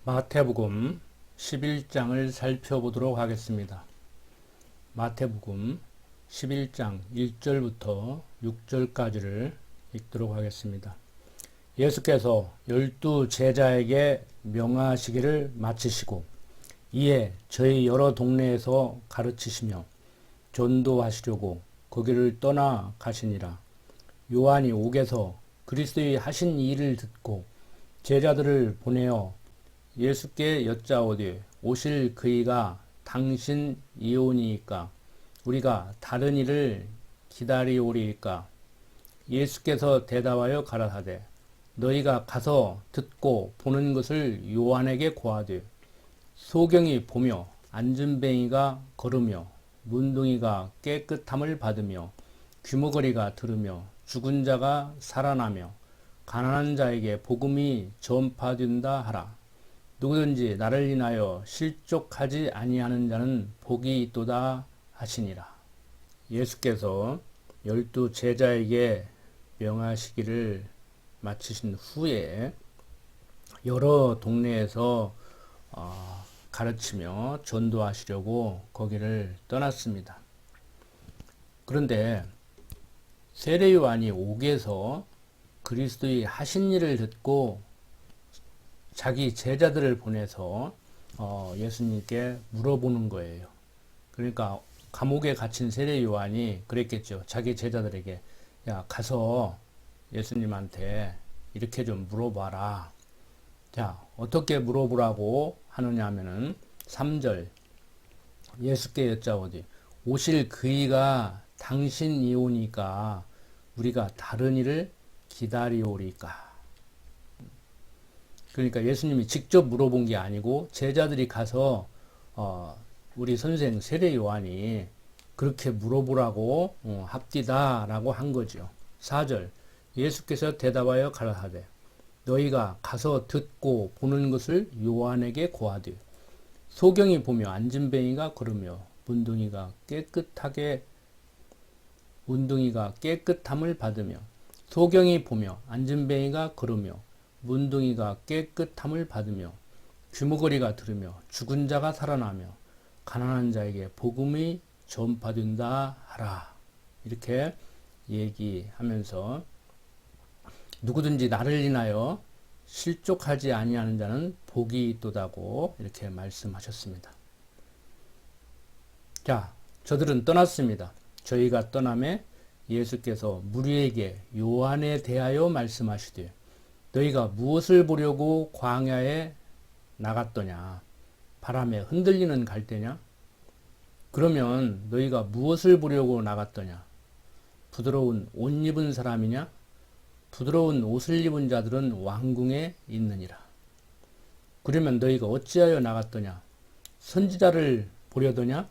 마태복음 11장을 살펴보도록 하겠습니다. 마태복음 11장 1절부터 6절까지를 읽도록 하겠습니다. 예수께서 12 제자에게 명하시기를 마치시고 이에 저희 여러 동네에서 가르치시며 전도하시려고 거기를 떠나 가시니라. 요한이 옥에서 그리스도의 하신 일을 듣고 제자들을 보내어 예수께 여짜오되 오실 그이가 당신이오니이까 우리가 다른 이를 기다리오리이까. 예수께서 대답하여 가라사대 너희가 가서 듣고 보는 것을 요한에게 고하되 소경이 보며 안진뱅이가 걸으며 문둥이가 깨끗함을 받으며 귀머거리가 들으며 죽은 자가 살아나며 가난한 자에게 복음이 전파된다 하라. 누구든지 나를 인하여 실족하지 아니하는 자는 복이 있도다 하시니라. 예수께서 12 제자에게 명하시기를 마치신 후에 여러 동네에서 가르치며 전도하시려고 거기를 떠났습니다. 그런데 세례 요한이 옥에서 그리스도의 하신 일을 듣고 자기 제자들을 보내서 예수님께 물어보는 거예요. 그러니까 감옥에 갇힌 세례 요한이 그랬겠죠. 자기 제자들에게 야 가서 예수님한테 이렇게 좀 물어봐라. 자 어떻게 물어보라고 하느냐 하면은 3절 예수께 여짜오되 오실 그이가 당신이오니까 우리가 다른 이를 기다리오리까. 그러니까 예수님이 직접 물어본 게 아니고 제자들이 가서 우리 선생 세례 요한이 그렇게 물어보라고 합디다라고 한 거죠. 4절 예수께서 대답하여 가라사대 너희가 가서 듣고 보는 것을 요한에게 고하되 소경이 보며 안진뱅이가 걸으며 문둥이가 깨끗함을 받으며 소경이 보며 안진뱅이가 걸으며 문둥이가 깨끗함을 받으며 귀머거리가 들으며 죽은 자가 살아나며 가난한 자에게 복음이 전파된다 하라. 이렇게 얘기하면서 누구든지 나를 인하여 실족하지 아니하는 자는 복이 있도다고 이렇게 말씀하셨습니다. 자, 저들은 떠났습니다. 저희가 떠남에 예수께서 무리에게 요한에 대하여 말씀하시되 너희가 무엇을 보려고 광야에 나갔더냐? 바람에 흔들리는 갈대냐? 그러면 너희가 무엇을 보려고 나갔더냐? 부드러운 옷 입은 사람이냐? 부드러운 옷을 입은 자들은 왕궁에 있느니라. 그러면 너희가 어찌하여 나갔더냐? 선지자를 보려더냐?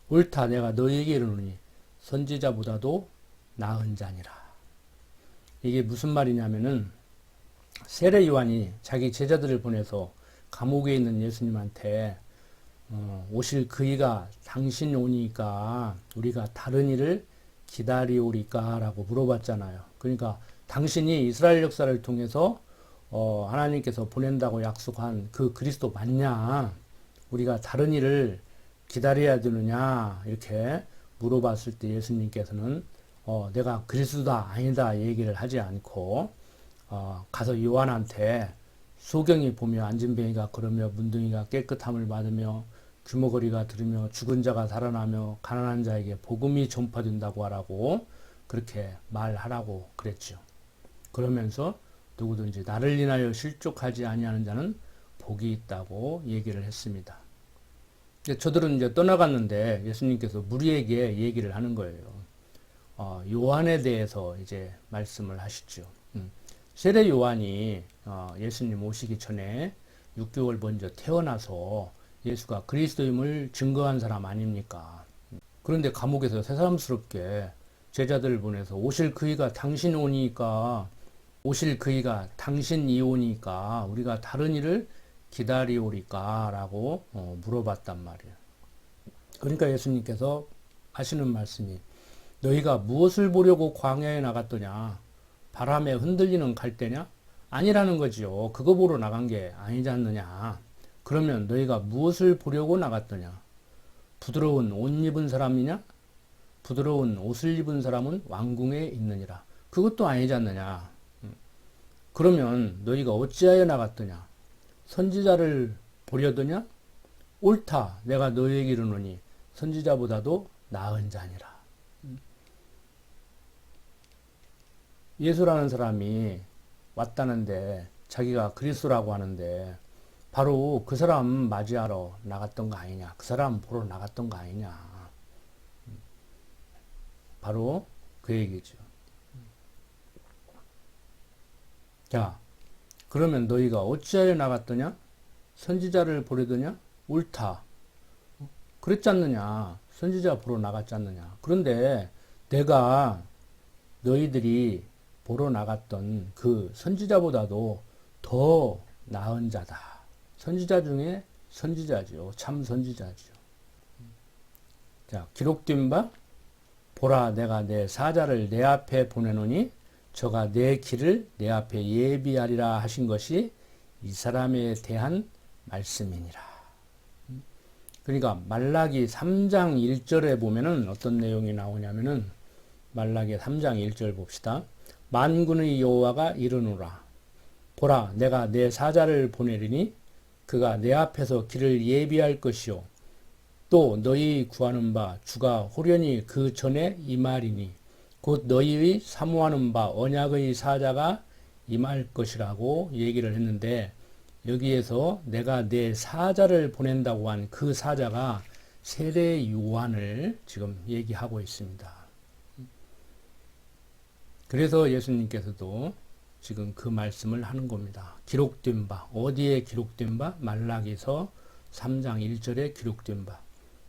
옳다 내가 너희에게 이르노니 선지자보다도 나은 자니라. 이게 무슨 말이냐면은 세례 요한이 자기 제자들을 보내서 감옥에 있는 예수님한테 오실 그이가 당신 오니까 우리가 다른 일을 기다리오리까 라고 물어봤잖아요. 그러니까 당신이 이스라엘 역사를 통해서 하나님께서 보낸다고 약속한 그 그리스도 맞냐? 우리가 다른 일을 기다려야 되느냐? 이렇게 물어봤을 때 예수님께서는 내가 그리스도다 아니다 얘기를 하지 않고 가서 요한한테 소경이 보며 안진뱅이가 걸으며 문둥이가 깨끗함을 받으며 귀머거리가 들으며 죽은 자가 살아나며 가난한 자에게 복음이 전파된다고 하라고 그렇게 말하라고 그랬죠. 그러면서 누구든지 나를 인하여 실족하지 아니하는 자는 복이 있다고 얘기를 했습니다. 저들은 이제 떠나갔는데 예수님께서 무리에게 얘기를 하는 거예요. 요한에 대해서 이제 말씀을 하시죠. 세례 요한이 예수님 오시기 전에 6개월 먼저 태어나서 예수가 그리스도임을 증거한 사람 아닙니까? 그런데 감옥에서 새사람스럽게 제자들을 보내서 오실 그이가 당신이 오니까 우리가 다른 일을 기다리오리까 라고 물어봤단 말이에요. 그러니까 예수님께서 하시는 말씀이 너희가 무엇을 보려고 광야에 나갔더냐? 바람에 흔들리는 갈대냐? 아니라는 거지요. 그거 보러 나간 게 아니지 않느냐. 그러면 너희가 무엇을 보려고 나갔더냐? 부드러운 옷 입은 사람이냐? 부드러운 옷을 입은 사람은 왕궁에 있느니라. 그것도 아니지 않느냐? 그러면 너희가 어찌하여 나갔더냐? 선지자를 보려더냐? 옳다. 내가 너희에게 이르노니 선지자보다도 나은 자니라. 예수라는 사람이 왔다는데 자기가 그리스도라고 하는데 바로 그 사람 맞이하러 나갔던 거 아니냐? 그 사람 보러 나갔던 거 아니냐? 바로 그 얘기죠. 자, 그러면 너희가 어찌하여 나갔더냐? 선지자를 보려더냐? 옳다. 그랬지 않느냐? 선지자 보러 나갔지 않느냐? 그런데 내가 너희들이 보러 나갔던 그 선지자보다도 더 나은 자다. 선지자 중에 선지자죠. 참 선지자죠. 자, 기록된 바 보라 내가 내 사자를 내 앞에 보내노니 저가 내 길을 내 앞에 예비하리라 하신 것이 이 사람에 대한 말씀이니라. 그러니까 말라기 3장 1절에 보면은 어떤 내용이 나오냐면은 말라기 3장 1절 봅시다. 만군의 여호와가 이르노라. 보라 내가 내 사자를 보내리니 그가 내 앞에서 길을 예비할 것이요 또 너희 구하는 바 주가 호련히 그 전에 임하리니 곧 너희의 사모하는 바 언약의 사자가 임할 것이라고 얘기를 했는데 여기에서 내가 내 사자를 보낸다고 한 그 사자가 세례 요한을 지금 얘기하고 있습니다. 그래서 예수님께서도 지금 그 말씀을 하는 겁니다. 기록된 바, 어디에 기록된 바? 말라기서 3장 1절에 기록된 바.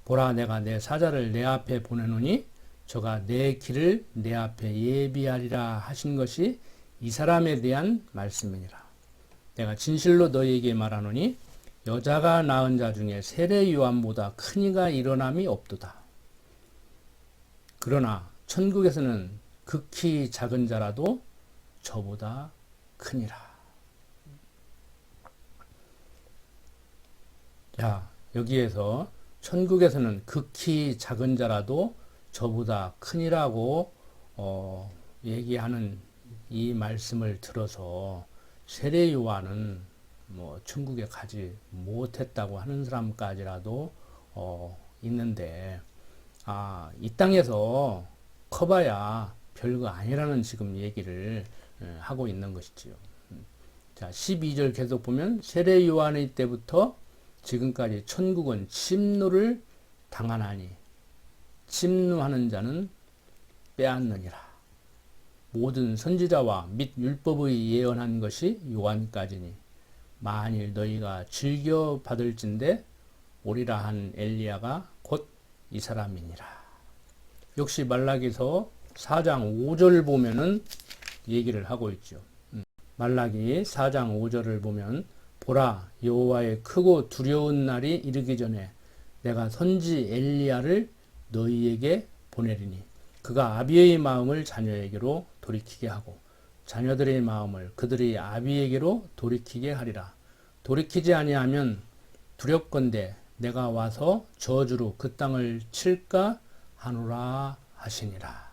보라 내가 내 사자를 내 앞에 보내노니 저가 내 길을 내 앞에 예비하리라 하신 것이 이 사람에 대한 말씀이니라. 내가 진실로 너희에게 말하노니 여자가 낳은 자 중에 세례 요한보다 큰 이가 일어남이 없도다. 그러나 천국에서는 극히 작은 자라도 저보다 크니라. 자, 여기에서 천국에서는 극히 작은 자라도 저보다 크니라고 얘기하는 이 말씀을 들어서 세례 요한은 뭐 천국에 가지 못했다고 하는 사람까지라도 있는데 이 땅에서 커봐야 별거 아니라는 지금 얘기를 하고 있는 것이지요. 자, 12절 계속 보면 세례 요한의 때부터 지금까지 천국은 침노를 당하나니 침노하는 자는 빼앗느니라. 모든 선지자와 및 율법의 예언한 것이 요한까지니 만일 너희가 즐겨 받을진대 오리라 한 엘리야가 곧 이 사람이니라. 역시 말라기서 4장 5절 보면은 얘기를 하고 있죠. 말라기 4장 5절을 보면 보라 여호와의 크고 두려운 날이 이르기 전에 내가 선지 엘리야를 너희에게 보내리니 그가 아비의 마음을 자녀에게로 돌이키게 하고 자녀들의 마음을 그들의 아비에게로 돌이키게 하리라. 돌이키지 아니하면 두렵건대 내가 와서 저주로 그 땅을 칠까 하노라 하시니라.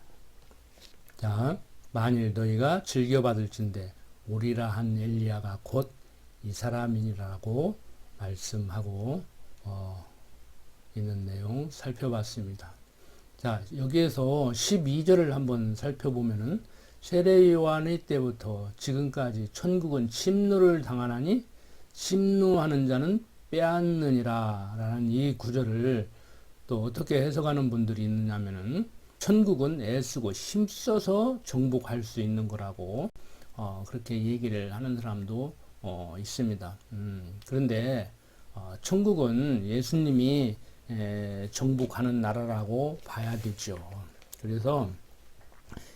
자, 만일 너희가 즐겨받을진대 오리라 한 엘리야가 곧 이 사람이니라고 말씀하고 있는 내용 살펴봤습니다. 자, 여기에서 12절을 한번 살펴보면은 세례 요한의 때부터 지금까지 천국은 침노를 당하나니 침노하는 자는 빼앗느니라 라는 이 구절을 또 어떻게 해석하는 분들이 있느냐면은 천국은 애쓰고 힘써서 정복할 수 있는 거라고 그렇게 얘기를 하는 사람도 있습니다. 그런데 천국은 예수님이 정복하는 나라라고 봐야 되죠. 그래서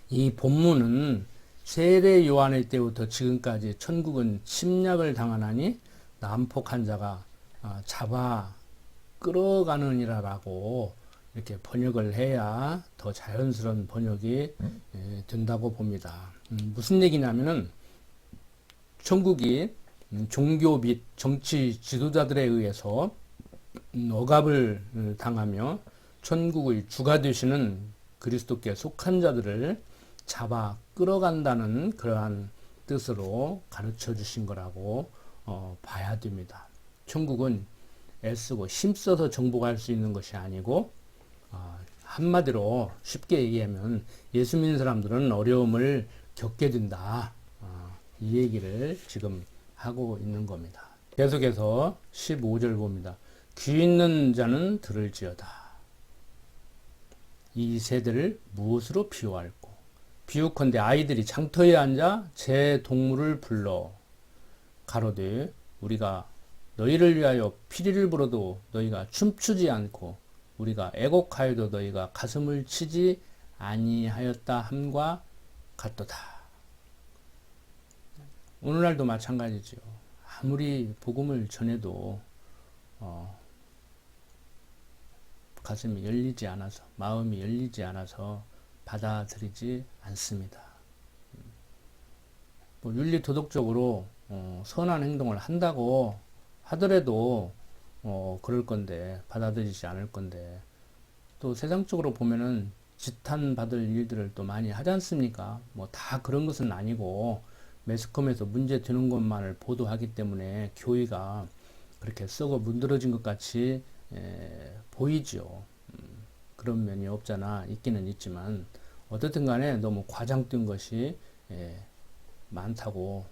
이 본문은 세례 요한의 때부터 지금까지 천국은 침략을 당하나니 난폭한 자가 잡아 끌어가느니라라고 이렇게 번역을 해야 더 자연스러운 번역이 된다고 봅니다. 무슨 얘기냐면은 천국이 종교 및 정치 지도자들에 의해서 억압을 당하며 천국의 주가 되시는 그리스도께 속한 자들을 잡아 끌어간다는 그러한 뜻으로 가르쳐 주신 거라고 봐야 됩니다. 천국은 애쓰고 힘써서 정복할 수 있는 것이 아니고 한마디로 쉽게 얘기하면 예수 믿는 사람들은 어려움을 겪게 된다. 이 얘기를 지금 하고 있는 겁니다. 계속해서 15절 봅니다. 귀 있는 자는 들을지어다. 이 세대를 무엇으로 비유할꼬? 비유컨대 아이들이 장터에 앉아 제 동물을 불러 가로되 우리가 너희를 위하여 피리를 불어도 너희가 춤추지 않고 우리가 애곡하여도 너희가 가슴을 치지 아니하였다 함과 같도다. 오늘날도 마찬가지죠. 아무리 복음을 전해도 가슴이 열리지 않아서, 마음이 열리지 않아서 받아들이지 않습니다. 뭐 윤리 도덕적으로 선한 행동을 한다고 하더라도 그럴 건데, 받아들이지 않을 건데, 또 세상적으로 보면은 지탄받을 일들을 또 많이 하지 않습니까? 뭐 다 그런 것은 아니고 매스컴에서 문제 되는 것만을 보도하기 때문에 교회가 그렇게 썩어 문드러진 것 같이 보이죠. 그런 면이 없잖아 있기는 있지만 어떻든 간에 너무 과장된 것이 많다고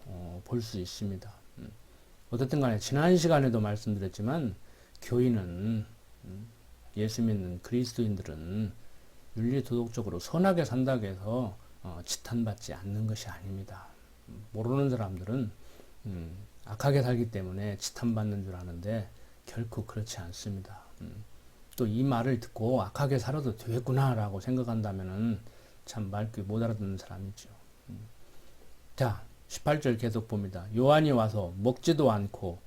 볼 수 있습니다. 어떻든 간에 지난 시간에도 말씀드렸지만 교인은 예수 믿는 그리스도인들은 윤리 도덕적으로 선하게 산다고 해서 지탄받지 않는 것이 아닙니다. 모르는 사람들은 악하게 살기 때문에 지탄받는 줄 아는데 결코 그렇지 않습니다. 또 이 말을 듣고 악하게 살아도 되겠구나 라고 생각한다면 참 맑게 못 알아듣는 사람이죠. 자, 18절 계속 봅니다. 요한이 와서 먹지도 않고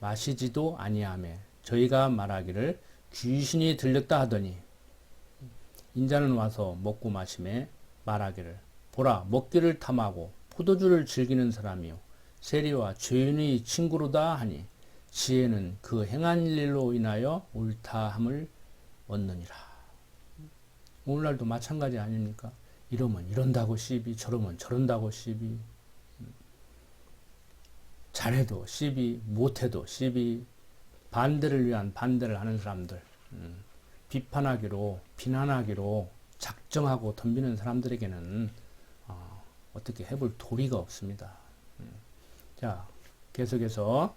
마시지도 아니하며 저희가 말하기를 귀신이 들렸다 하더니 인자는 와서 먹고 마시며 말하기를 보라 먹기를 탐하고 포도주를 즐기는 사람이요 세리와 죄인의 친구로다 하니 지혜는 그 행한 일로 인하여 옳다함을 얻느니라. 오늘날도 마찬가지 아닙니까? 이러면 이런다고 시비, 저러면 저런다고 시비, 잘해도 시비, 못해도 시비, 반대를 위한 반대를 하는 사람들, 비판하기로, 비난하기로 작정하고 덤비는 사람들에게는 어떻게 해볼 도리가 없습니다. 자, 계속해서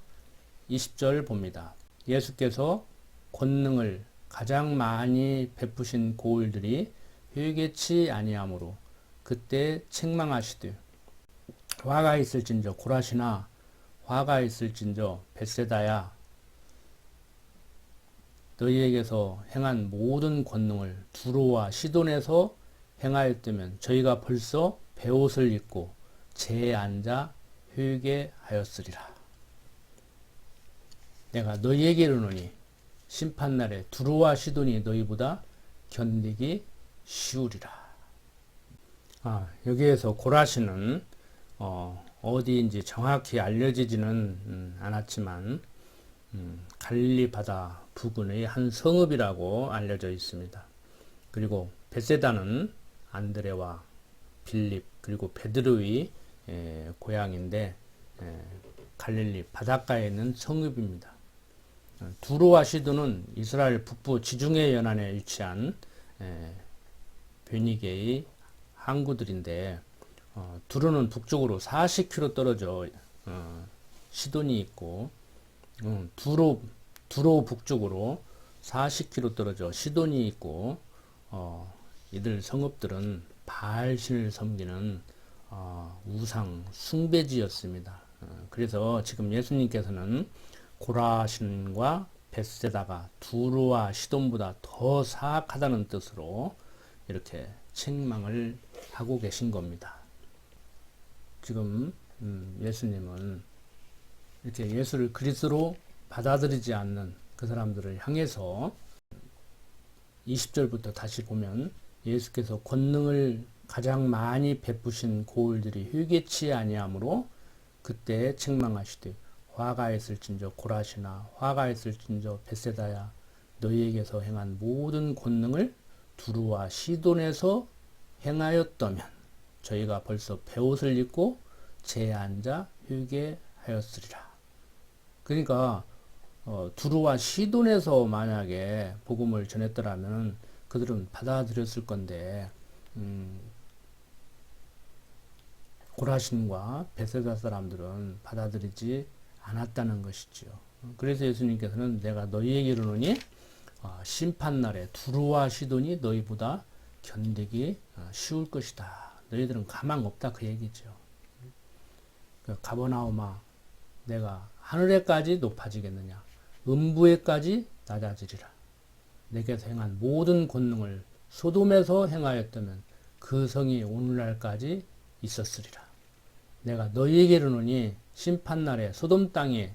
20절 봅니다. 예수께서 권능을 가장 많이 베푸신 고을들이 회개치 아니하므로 그때 책망하시되 화가 있을진저 고라시나 화가 있을진저 벳세다야 너희에게서 행한 모든 권능을 두로와 시돈에서 행하였다면 저희가 벌써 베옷을 입고 재에 앉아 회개하였으리라. 내가 너희에게 이르노니 심판날에 두로와 시돈이 너희보다 견디기 쉬우리라. 여기에서 고라시는 어디인지 정확히 알려지지는 않았지만 갈릴리 바다 부근의 한 성읍이라고 알려져 있습니다. 그리고 벳세다는 안드레와 빌립 그리고 베드로의 고향인데 갈릴리 바닷가에 있는 성읍입니다. 두로와 시도는 이스라엘 북부 지중해 연안에 위치한 베니게의 항구들인데 두로는 북쪽으로 40km 떨어져 시돈이 있고 두로 북쪽으로 40km 떨어져 시돈이 있고 이들 성읍들은 바알신을 섬기는 우상 숭배지였습니다. 그래서 지금 예수님께서는 고라신과 벳세다가 두로와 시돈보다 더 사악하다는 뜻으로 이렇게 책망을 하고 계신 겁니다. 지금 예수님은 이렇게 예수를 그리스도로 받아들이지 않는 그 사람들을 향해서 20절부터 다시 보면 예수께서 권능을 가장 많이 베푸신 고을들이 회개치 아니하므로 그때 책망하시되 화가 있을진저 고라시나 화가 있을진저 벳세다야 너희에게서 행한 모든 권능을 두루와 시돈에서 행하였다면 저희가 벌써 베옷을 입고 재에 앉아 회개하였으리라. 그러니까 두루와 시돈에서 만약에 복음을 전했더라면 그들은 받아들였을 건데 고라신과 벳세다 사람들은 받아들이지 않았다는 것이지요. 그래서 예수님께서는 내가 너희에게 이르노니 심판날에 두루와 시돈이 너희보다 견디기 쉬울 것이다. 너희들은 가망 없다 그 얘기죠. 가버나움아 내가 하늘에까지 높아지겠느냐 음부에까지 낮아지리라. 내게서 행한 모든 권능을 소돔에서 행하였다면 그 성이 오늘날까지 있었으리라. 내가 너희에게 이르노니 심판날에 소돔 땅에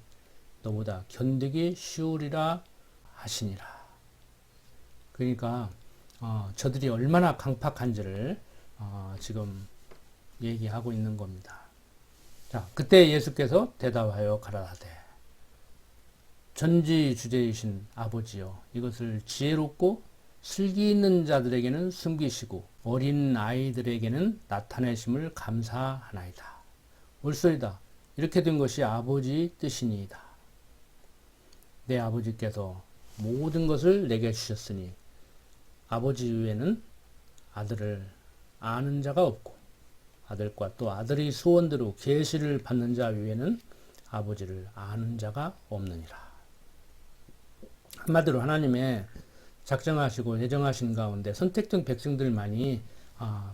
너보다 견디기 쉬우리라 하시니라. 그러니까 저들이 얼마나 강팍한지를 지금 얘기하고 있는 겁니다. 자, 그때 예수께서 대답하여 가라사대 전지주제이신 아버지여 이것을 지혜롭고 슬기 있는 자들에게는 숨기시고 어린 아이들에게는 나타내심을 감사하나이다. 옳소이다. 이렇게 된 것이 아버지 뜻이니이다. 내 아버지께서 모든 것을 내게 주셨으니 아버지 외에는 아들을 아는 자가 없고 아들과 또 아들이 소원대로 계시를 받는 자 외에는 아버지를 아는 자가 없느니라. 한마디로 하나님의 작정하시고 예정하신 가운데 선택된 백성들만이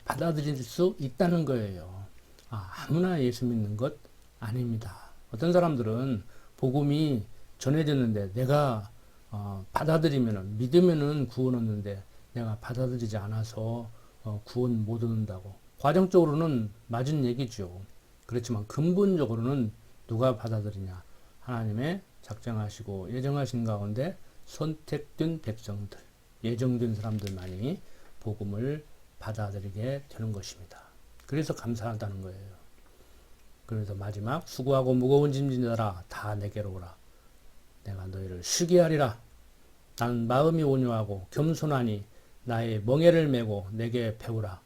받아들일 수 있다는 거예요. 아무나 예수 믿는 것 아닙니다. 어떤 사람들은 복음이 전해졌는데 내가 받아들이면은 믿으면은 구원 얻는데 내가 받아들이지 않아서 구원 못 얻는다고. 과정적으로는 맞은 얘기죠. 그렇지만 근본적으로는 누가 받아들이냐? 하나님의 작정하시고 예정하신 가운데 선택된 백성들, 예정된 사람들만이 복음을 받아들이게 되는 것입니다. 그래서 감사하다는 거예요. 그래서 마지막 수고하고 무거운 짐진 자라 다 내게로 오라. 내가 너희를 쉬게 하리라. 나는 마음이 온유하고 겸손하니 나의 멍에를 메고 내게 배우라.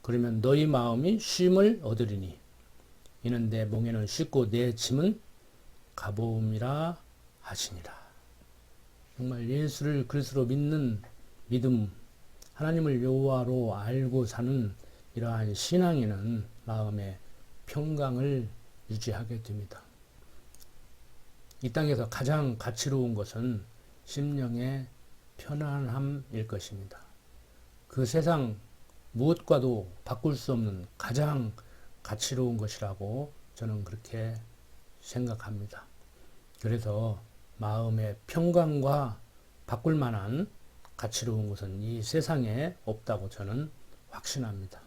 그러면 너희 마음이 쉼을 얻으리니 이는 내 멍에는 쉽고 내 짐은 가벼움이라 하시니라. 정말 예수를 그리스도로 믿는 믿음, 하나님을 여호와로 알고 사는 이러한 신앙에는 마음의 평강을 유지하게 됩니다. 이 땅에서 가장 가치로운 것은 심령의 편안함일 것입니다. 그 세상 무엇과도 바꿀 수 없는 가장 가치로운 것이라고 저는 그렇게 생각합니다. 그래서 마음의 평강과 바꿀 만한 가치로운 것은 이 세상에 없다고 저는 확신합니다.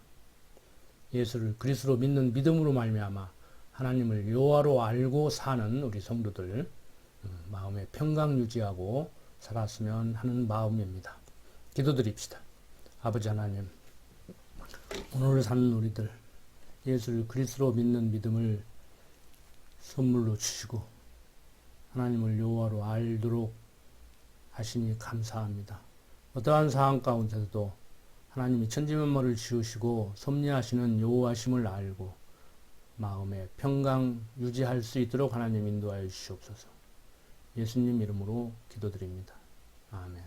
예수를 그리스도로 믿는 믿음으로 말미암아 하나님을 여호와로 알고 사는 우리 성도들 마음의 평강 유지하고 살았으면 하는 마음입니다. 기도드립시다. 아버지 하나님, 오늘 사는 우리들 예수를 그리스도로 믿는 믿음을 선물로 주시고 하나님을 여호와로 알도록 하시니 감사합니다. 어떠한 상황 가운데서도 하나님이 천지만물을 지으시고 섭리하시는 여호와심을 알고 마음의 평강 유지할 수 있도록 하나님 인도하여 주시옵소서. 예수님 이름으로 기도드립니다. 아멘.